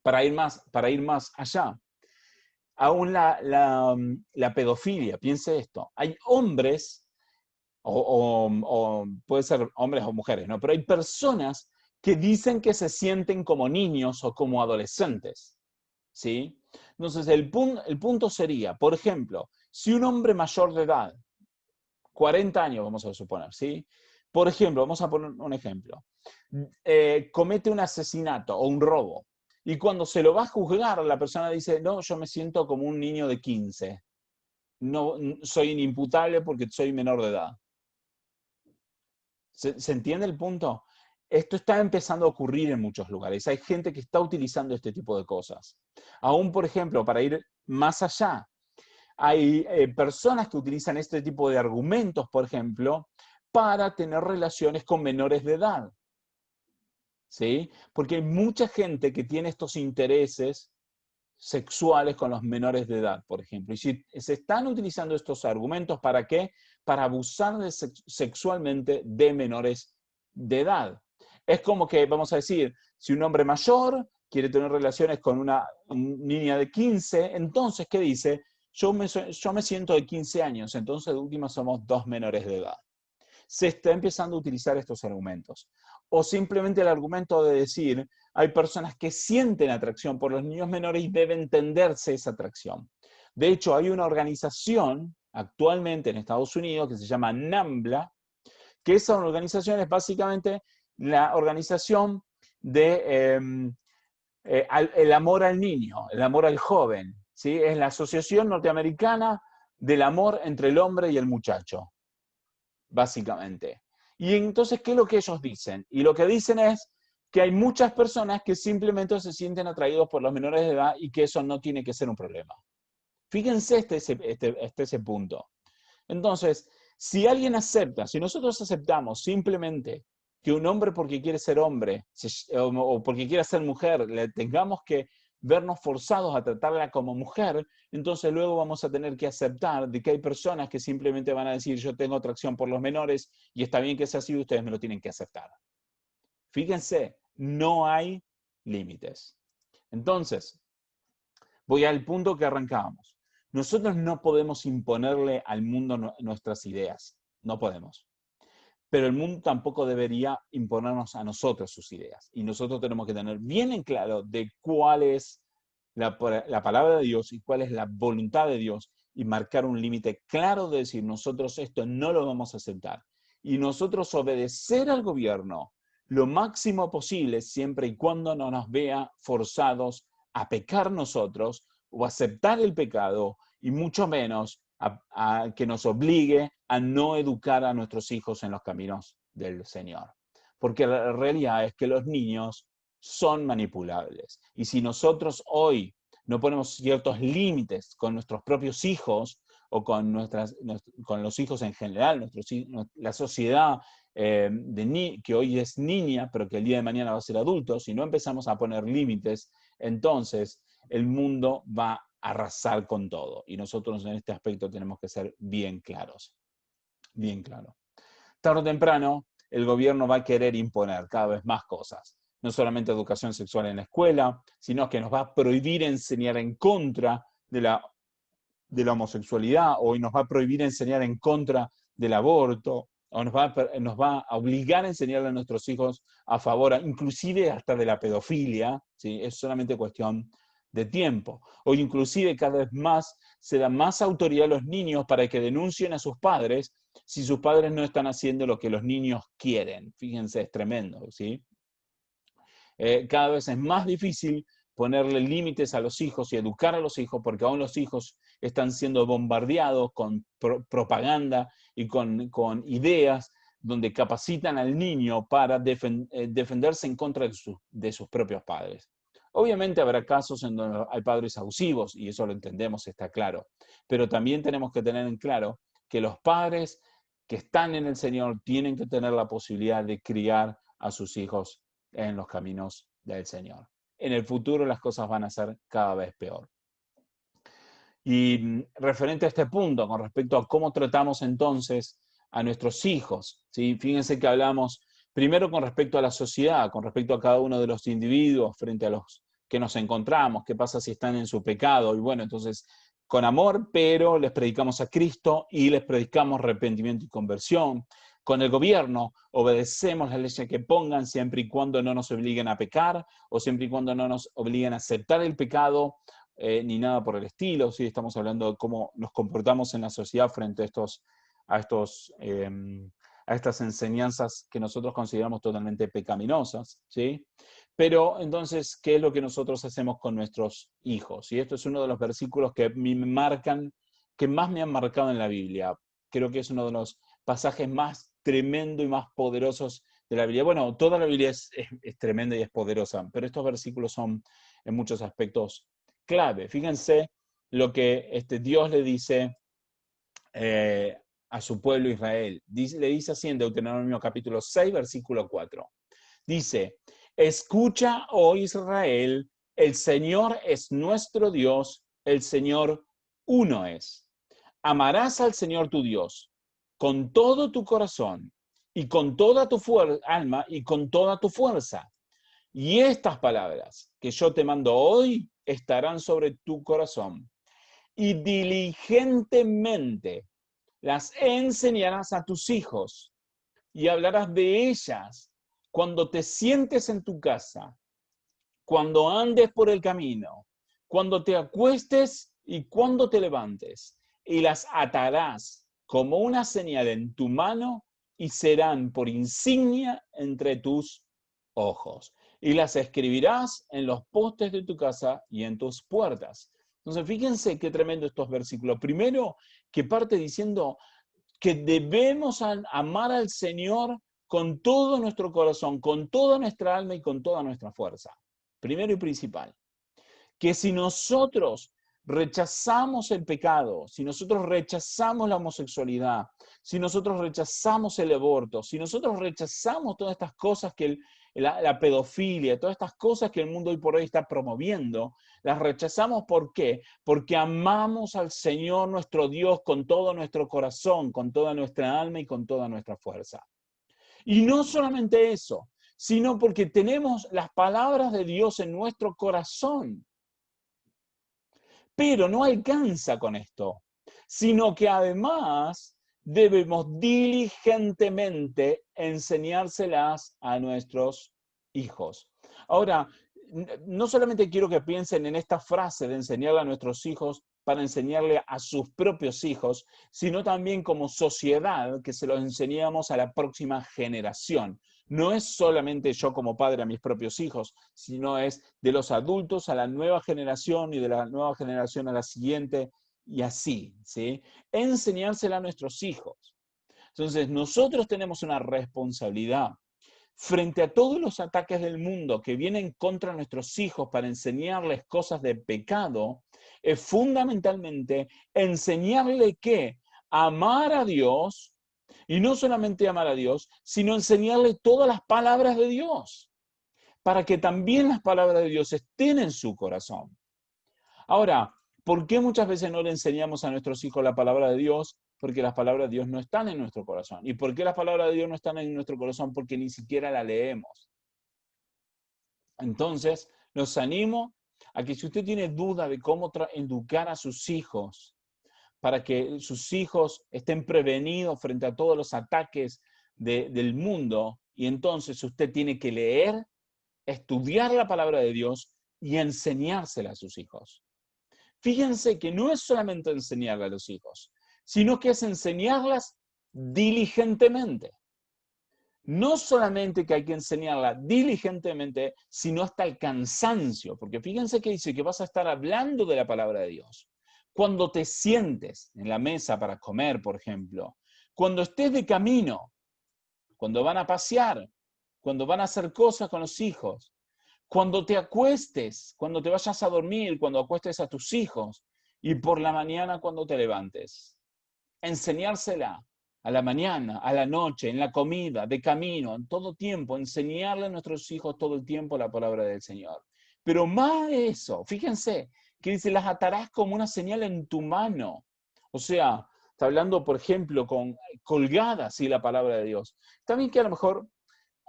Para ir más allá, aún la pedofilia, piense esto, hay hombres, o puede ser hombres o mujeres, ¿no? Pero hay personas que dicen que se sienten como niños o como adolescentes, ¿sí? Entonces, el punto sería, por ejemplo, si un hombre mayor de edad, 40 años vamos a suponer, ¿sí? Por ejemplo, vamos a poner un ejemplo, comete un asesinato o un robo, y cuando se lo va a juzgar, la persona dice, no, yo me siento como un niño de 15, no, soy inimputable porque soy menor de edad. ¿Se entiende el punto? Esto está empezando a ocurrir en muchos lugares. Hay gente que está utilizando este tipo de cosas. Aún, por ejemplo, para ir más allá, hay personas que utilizan este tipo de argumentos, por ejemplo, para tener relaciones con menores de edad. ¿Sí? Porque hay mucha gente que tiene estos intereses sexuales con los menores de edad, por ejemplo. Y si se están utilizando estos argumentos, ¿para qué? Para abusar sexualmente de menores de edad. Es como que, vamos a decir, si un hombre mayor quiere tener relaciones con una niña de 15, entonces, ¿qué dice? Yo me siento de 15 años, entonces de última somos dos menores de edad. Se está empezando a utilizar estos argumentos. O simplemente el argumento de decir, hay personas que sienten atracción por los niños menores y debe entenderse esa atracción. De hecho, hay una organización actualmente en Estados Unidos que se llama NAMBLA, que esa organización es básicamente la organización de el amor al niño, el amor al joven. ¿Sí? Es la Asociación Norteamericana del Amor entre el Hombre y el Muchacho, básicamente. Y entonces, ¿qué es lo que ellos dicen? Y lo que dicen es que hay muchas personas que simplemente se sienten atraídos por los menores de edad y que eso no tiene que ser un problema. Fíjense ese punto. Entonces, si alguien acepta, si nosotros aceptamos simplemente que un hombre porque quiere ser hombre o porque quiere ser mujer, le tengamos que vernos forzados a tratarla como mujer, entonces luego vamos a tener que aceptar de que hay personas que simplemente van a decir yo tengo atracción por los menores y está bien que sea así, ustedes me lo tienen que aceptar. Fíjense, no hay límites. Entonces, voy al punto que arrancábamos. Nosotros no podemos imponerle al mundo nuestras ideas. No podemos. pero el mundo tampoco debería imponernos a nosotros sus ideas. Y nosotros tenemos que tener bien en claro de cuál es la palabra de Dios y cuál es la voluntad de Dios y marcar un límite claro de decir, nosotros esto no lo vamos a aceptar. Y nosotros obedecer al gobierno lo máximo posible siempre y cuando no nos vea forzados a pecar nosotros o aceptar el pecado y mucho menos a que nos obligue a no educar a nuestros hijos en los caminos del Señor. Porque la realidad es que los niños son manipulables. Y si nosotros hoy no ponemos ciertos límites con nuestros propios hijos o con los hijos en general, la sociedad que hoy es niña, pero que el día de mañana va a ser adulto, si no empezamos a poner límites, entonces el mundo va a arrasar con todo. Y nosotros en este aspecto tenemos que ser bien claros. Bien claro. Tarde o temprano, el gobierno va a querer imponer cada vez más cosas. No solamente educación sexual en la escuela, sino que nos va a prohibir enseñar en contra de la homosexualidad, o nos va a prohibir enseñar en contra del aborto, o nos va a obligar a enseñarle a nuestros hijos a favor, inclusive hasta de la pedofilia, ¿sí? Es solamente cuestión de tiempo. O inclusive cada vez más se da más autoridad a los niños para que denuncien a sus padres si sus padres no están haciendo lo que los niños quieren. Fíjense, es tremendo, ¿sí? Cada vez es más difícil ponerle límites a los hijos y educar a los hijos, porque aún los hijos están siendo bombardeados con propaganda y con ideas donde capacitan al niño para defenderse en contra de sus propios padres. Obviamente habrá casos en donde hay padres abusivos, y eso lo entendemos, está claro. Pero también tenemos que tener en claro que los padres que están en el Señor tienen que tener la posibilidad de criar a sus hijos en los caminos del Señor. En el futuro las cosas van a ser cada vez peor. Y referente a este punto, con respecto a cómo tratamos entonces a nuestros hijos, ¿sí? Fíjense que hablamos primero con respecto a la sociedad, con respecto a cada uno de los individuos frente a los que nos encontramos, qué pasa si están en su pecado, y bueno, entonces con amor, pero les predicamos a Cristo y les predicamos arrepentimiento y conversión. Con el gobierno obedecemos las leyes que pongan siempre y cuando no nos obliguen a pecar o siempre y cuando no nos obliguen a aceptar el pecado, ni nada por el estilo. ¿Sí? Estamos hablando de cómo nos comportamos en la sociedad frente a estas enseñanzas que nosotros consideramos totalmente pecaminosas, ¿sí? Pero entonces, ¿qué es lo que nosotros hacemos con nuestros hijos? Y esto es uno de los versículos que más me han marcado en la Biblia. Creo que es uno de los pasajes más tremendo y más poderosos de la Biblia. Bueno, toda la Biblia es tremenda y es poderosa, pero estos versículos son en muchos aspectos clave. Fíjense lo que Dios le dice a su pueblo Israel. Le dice así en Deuteronomio capítulo 6, versículo 4. Dice, escucha, oh Israel, el Señor es nuestro Dios, el Señor uno es. Amarás al Señor tu Dios con todo tu corazón y con toda tu alma y con toda tu fuerza. Y estas palabras que yo te mando hoy estarán sobre tu corazón. Y diligentemente las enseñarás a tus hijos y hablarás de ellas cuando te sientes en tu casa, cuando andes por el camino, cuando te acuestes y cuando te levantes. Y las atarás como una señal en tu mano y serán por insignia entre tus ojos. Y las escribirás en los postes de tu casa y en tus puertas. Entonces, fíjense qué tremendo estos versículos. Primero, que parte diciendo que debemos amar al Señor con todo nuestro corazón, con toda nuestra alma y con toda nuestra fuerza. Primero y principal. Que si nosotros rechazamos el pecado, si nosotros rechazamos la homosexualidad, si nosotros rechazamos el aborto, si nosotros rechazamos todas estas cosas que la pedofilia, todas estas cosas que el mundo hoy por hoy está promoviendo, las rechazamos. ¿Por qué? Porque amamos al Señor nuestro Dios con todo nuestro corazón, con toda nuestra alma y con toda nuestra fuerza. Y no solamente eso, sino porque tenemos las palabras de Dios en nuestro corazón. Pero no alcanza con esto, sino que además debemos diligentemente enseñárselas a nuestros hijos. Ahora, no solamente quiero que piensen en esta frase de enseñarle a nuestros hijos para enseñarle a sus propios hijos, sino también como sociedad que se los enseñamos a la próxima generación. No es solamente yo como padre a mis propios hijos, sino es de los adultos a la nueva generación y de la nueva generación a la siguiente y así, ¿sí? Enseñársela a nuestros hijos. Entonces, nosotros tenemos una responsabilidad frente a todos los ataques del mundo que vienen contra nuestros hijos para enseñarles cosas de pecado, es fundamentalmente enseñarle que amar a Dios, y no solamente amar a Dios, sino enseñarle todas las palabras de Dios, para que también las palabras de Dios estén en su corazón. Ahora, ¿por qué muchas veces no le enseñamos a nuestros hijos la palabra de Dios? Porque las palabras de Dios no están en nuestro corazón. ¿Y por qué las palabras de Dios no están en nuestro corazón? Porque ni siquiera la leemos. Entonces, los animo a que si usted tiene duda de cómo educar a sus hijos, para que sus hijos estén prevenidos frente a todos los ataques del mundo, y entonces usted tiene que leer, estudiar la palabra de Dios y enseñársela a sus hijos. Fíjense que no es solamente enseñarle a los hijos, sino que es enseñarlas diligentemente. No solamente que hay que enseñarla diligentemente, sino hasta el cansancio, porque fíjense que dice que vas a estar hablando de la palabra de Dios. Cuando te sientes en la mesa para comer, por ejemplo, cuando estés de camino, cuando van a pasear, cuando van a hacer cosas con los hijos, cuando te acuestes, cuando te vayas a dormir, cuando acuestes a tus hijos y por la mañana cuando te levantes. Enseñársela a la mañana, a la noche, en la comida, de camino, en todo tiempo, enseñarle a nuestros hijos todo el tiempo la palabra del Señor. Pero más de eso, fíjense, que dice, las atarás como una señal en tu mano. O sea, está hablando, por ejemplo, con colgada, así la palabra de Dios. También que a lo mejor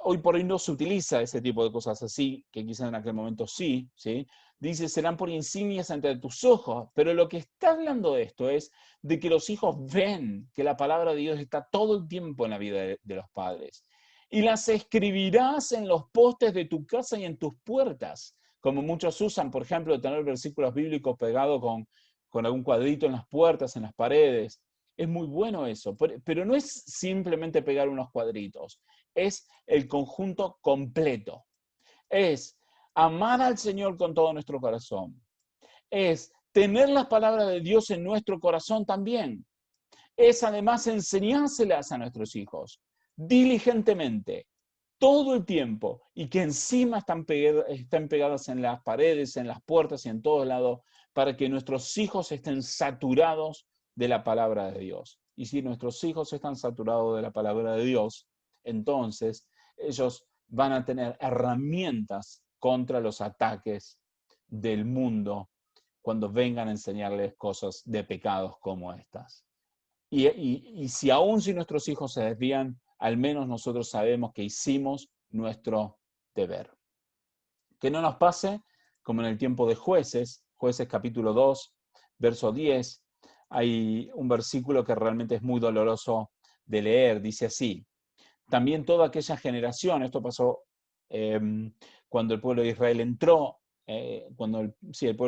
hoy por hoy no se utiliza ese tipo de cosas así, que quizás en aquel momento sí, ¿sí? Dice, serán por insignias ante tus ojos, pero lo que está hablando de esto es de que los hijos ven que la palabra de Dios está todo el tiempo en la vida de los padres. Y las escribirás en los postes de tu casa y en tus puertas, como muchos usan, por ejemplo, tener versículos bíblicos pegados con algún cuadrito en las puertas, en las paredes. Es muy bueno eso, pero no es simplemente pegar unos cuadritos, es el conjunto completo. Es amar al Señor con todo nuestro corazón. Es tener las palabras de Dios en nuestro corazón también. Es además enseñárselas a nuestros hijos diligentemente, todo el tiempo, y que encima están pegadas en las paredes, en las puertas y en todos lados, para que nuestros hijos estén saturados de la palabra de Dios. Y si nuestros hijos están saturados de la palabra de Dios, entonces ellos van a tener herramientas contra los ataques del mundo cuando vengan a enseñarles cosas de pecados como estas. Y si aún si nuestros hijos se desvían, al menos nosotros sabemos que hicimos nuestro deber. Que no nos pase como en el tiempo de Jueces, Jueces capítulo 2, verso 10, hay un versículo que realmente es muy doloroso de leer, dice así, también toda aquella generación, esto pasó cuando el pueblo de Israel entró, el pueblo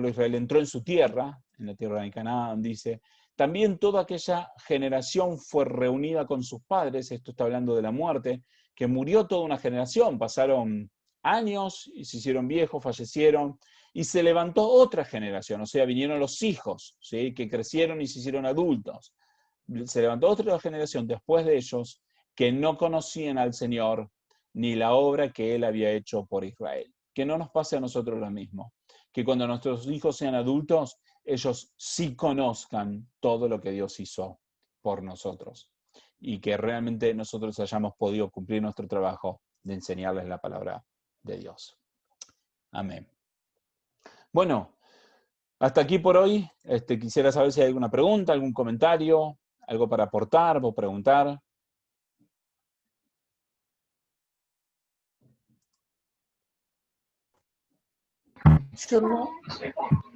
de Israel entró en su tierra, en la tierra de Canaán, dice, también toda aquella generación fue reunida con sus padres, esto está hablando de la muerte, que murió toda una generación, pasaron años y se hicieron viejos, fallecieron, y se levantó otra generación, o sea, vinieron los hijos, ¿sí? Que crecieron y se hicieron adultos. Se levantó otra generación después de ellos que no conocían al Señor ni la obra que Él había hecho por Israel. Que no nos pase a nosotros lo mismo. Que cuando nuestros hijos sean adultos, ellos sí conozcan todo lo que Dios hizo por nosotros. Y que realmente nosotros hayamos podido cumplir nuestro trabajo de enseñarles la palabra de Dios. Amén. Bueno, hasta aquí por hoy. Quisiera saber si hay alguna pregunta, algún comentario, algo para aportar o preguntar.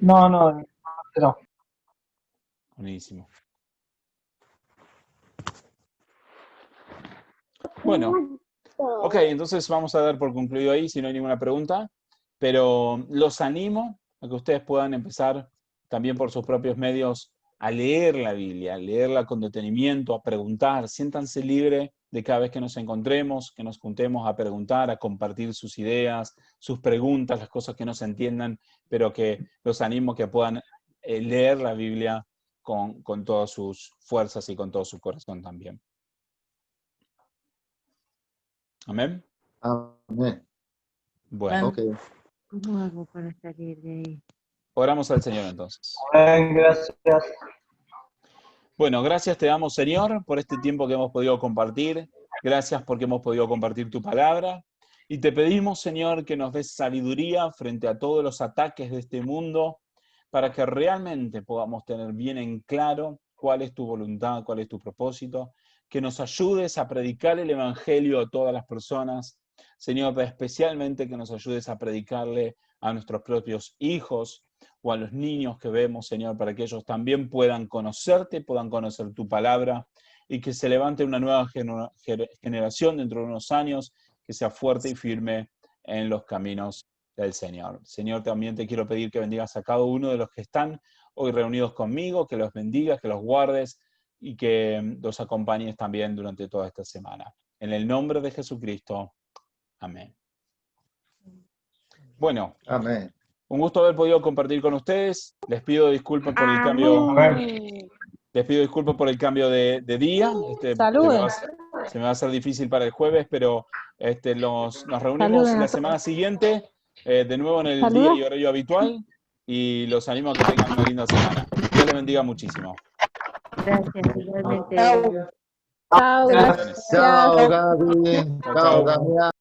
No. Buenísimo. Bueno, ok, entonces vamos a dar por concluido ahí, si no hay ninguna pregunta, pero los animo a que ustedes puedan empezar también por sus propios medios a leer la Biblia, a leerla con detenimiento, a preguntar, siéntanse libres de cada vez que nos encontremos, que nos juntemos a preguntar, a compartir sus ideas, sus preguntas, las cosas que no se entiendan, pero que los animo a que puedan leer la Biblia con todas sus fuerzas y con todo su corazón también. Amén. Amén. Bueno, Ok. ¿Cómo hago para salir de ahí? oramos al Señor entonces. Gracias. Bueno, gracias te damos, Señor, por este tiempo que hemos podido compartir. Gracias porque hemos podido compartir tu palabra. Y te pedimos, Señor, que nos des sabiduría frente a todos los ataques de este mundo, para que realmente podamos tener bien en claro cuál es tu voluntad, cuál es tu propósito, que nos ayudes a predicar el Evangelio a todas las personas. Señor, pero especialmente que nos ayudes a predicarle a nuestros propios hijos, o a los niños que vemos, Señor, para que ellos también puedan conocerte, puedan conocer tu palabra, y que se levante una nueva generación dentro de unos años que sea fuerte y firme en los caminos del Señor. Señor, también te quiero pedir que bendigas a cada uno de los que están hoy reunidos conmigo, que los bendigas, que los guardes y que los acompañes también durante toda esta semana. En el nombre de Jesucristo. Amén. Bueno. Amén. Un gusto haber podido compartir con ustedes. Les pido disculpas por el cambio. Les pido disculpas por el cambio de día. Se me va a hacer difícil para el jueves, pero nos reunimos la semana siguiente, de nuevo en el día y horario habitual, y los animo a que tengan una linda semana. Dios les bendiga muchísimo. Gracias, igualmente. Chao. Chao, Bendiciones. Chao, Gaby. Chao, Chao, chao. Damián.